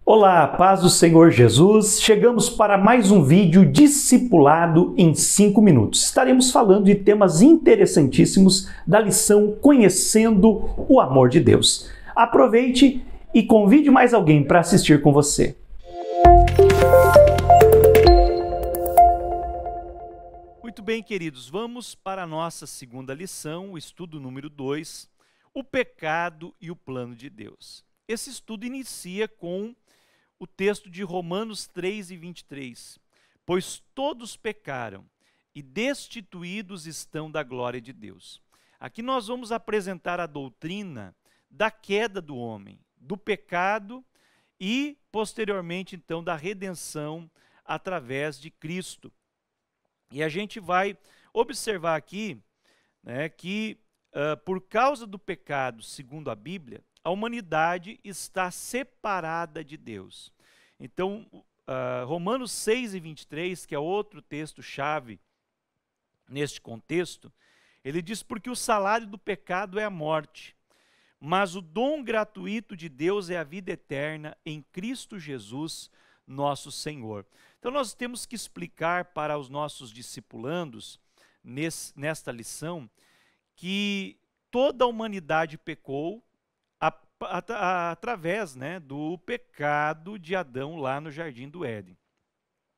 Olá, paz do Senhor Jesus. Chegamos para mais um vídeo discipulado em 5 minutos. Estaremos falando de temas interessantíssimos da lição Conhecendo o Amor de Deus. Aproveite e convide mais alguém para assistir com você. Muito bem, queridos, vamos para a nossa segunda lição, o estudo número 2, o pecado e o plano de Deus. Esse estudo inicia com o texto de Romanos 3:23. Pois todos pecaram e destituídos estão da glória de Deus. Aqui nós vamos apresentar a doutrina da queda do homem, do pecado e, posteriormente, então, da redenção através de Cristo. E a gente vai observar aqui, que por causa do pecado, segundo a Bíblia, a humanidade está separada de Deus. Então, Romanos 6:23, que é outro texto-chave neste contexto, ele diz: porque o salário do pecado é a morte, mas o dom gratuito de Deus é a vida eterna em Cristo Jesus, nosso Senhor. Então, nós temos que explicar para os nossos discipulandos, nesta lição, que toda a humanidade pecou através do pecado de Adão lá no Jardim do Éden.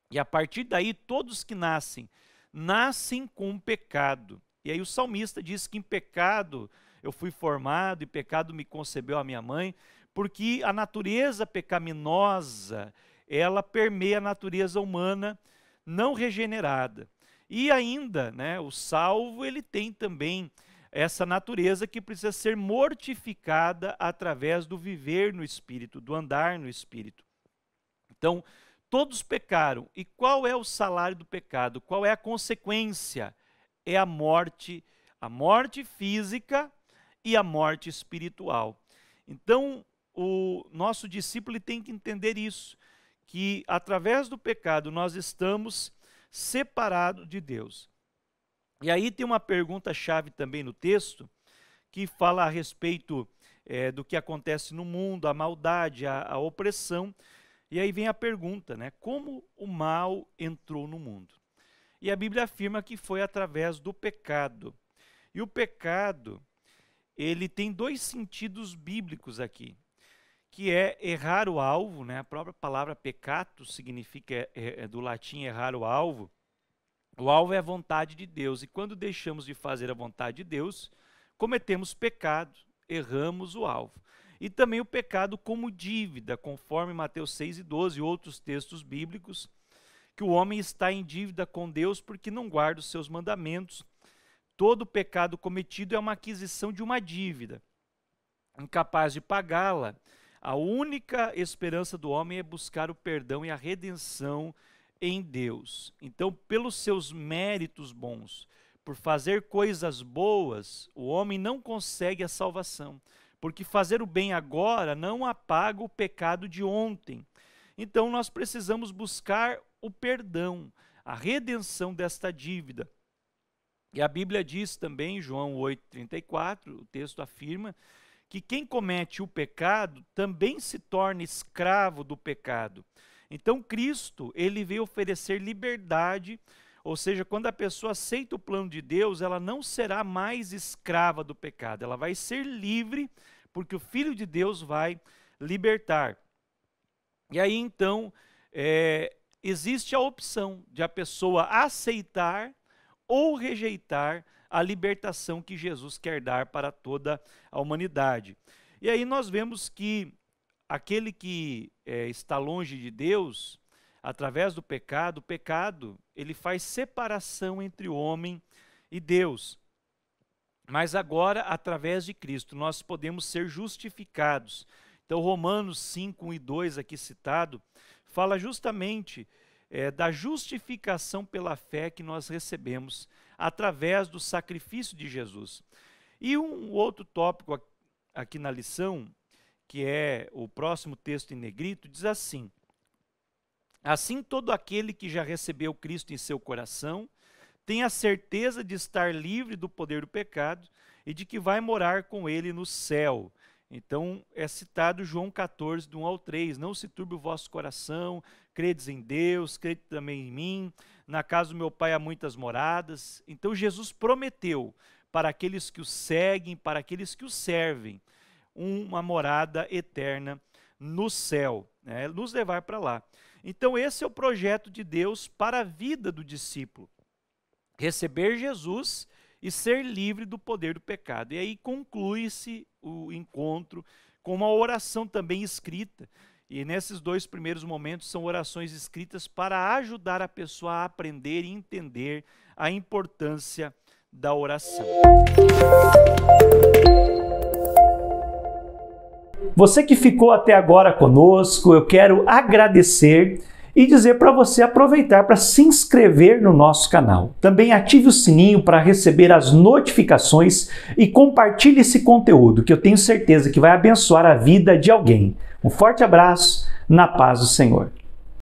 E a partir daí, todos que nascem com pecado. E aí o salmista diz que em pecado eu fui formado, e pecado me concebeu a minha mãe, porque a natureza pecaminosa, ela permeia a natureza humana não regenerada. E ainda, o salvo, ele tem também essa natureza que precisa ser mortificada através do viver no Espírito, do andar no Espírito. Então, todos pecaram. E qual é o salário do pecado? Qual é a consequência? É a morte física e a morte espiritual. Então, o nosso discípulo tem que entender isso, que através do pecado nós estamos separados de Deus. E aí tem uma pergunta-chave também no texto, que fala a respeito do que acontece no mundo, a maldade, a opressão. E aí vem a pergunta, como o mal entrou no mundo? E a Bíblia afirma que foi através do pecado. E o pecado, ele tem dois sentidos bíblicos aqui, que é errar o alvo, a própria palavra peccato significa, do latim, errar o alvo. O alvo é a vontade de Deus, e quando deixamos de fazer a vontade de Deus, cometemos pecado, erramos o alvo. E também o pecado como dívida, conforme Mateus 6:12 e outros textos bíblicos, que o homem está em dívida com Deus porque não guarda os seus mandamentos. Todo pecado cometido é uma aquisição de uma dívida. Incapaz de pagá-la, a única esperança do homem é buscar o perdão e a redenção em Deus. Então, pelos seus méritos bons, por fazer coisas boas, o homem não consegue a salvação, porque fazer o bem agora não apaga o pecado de ontem. Então, nós precisamos buscar o perdão, a redenção desta dívida. E a Bíblia diz também, em João 8:34, o texto afirma que quem comete o pecado também se torna escravo do pecado. Então, Cristo, ele veio oferecer liberdade, ou seja, quando a pessoa aceita o plano de Deus, ela não será mais escrava do pecado, ela vai ser livre, porque o Filho de Deus vai libertar. E aí, então, existe a opção de a pessoa aceitar ou rejeitar a libertação que Jesus quer dar para toda a humanidade. E aí nós vemos que aquele que está longe de Deus, através do pecado, o pecado, ele faz separação entre o homem e Deus. Mas agora, através de Cristo, nós podemos ser justificados. Então, Romanos 5:1-2, aqui citado, fala justamente da justificação pela fé que nós recebemos através do sacrifício de Jesus. E um outro tópico aqui na lição, que é o próximo texto em negrito, diz assim: assim todo aquele que já recebeu Cristo em seu coração tem a certeza de estar livre do poder do pecado e de que vai morar com ele no céu. Então é citado João 14, do 1 ao 3, não se turbe o vosso coração, credes em Deus, crede também em mim, na casa do meu Pai há muitas moradas. Então Jesus prometeu para aqueles que o seguem, para aqueles que o servem, uma morada eterna no céu, né? Nos levar para lá. Então esse é o projeto de Deus para a vida do discípulo, receber Jesus e ser livre do poder do pecado. E aí conclui-se o encontro com uma oração também escrita. E nesses dois primeiros momentos são orações escritas para ajudar a pessoa a aprender e entender a importância da oração. Você que ficou até agora conosco, eu quero agradecer e dizer para você aproveitar para se inscrever no nosso canal. Também ative o sininho para receber as notificações e compartilhe esse conteúdo, que eu tenho certeza que vai abençoar a vida de alguém. Um forte abraço, na paz do Senhor.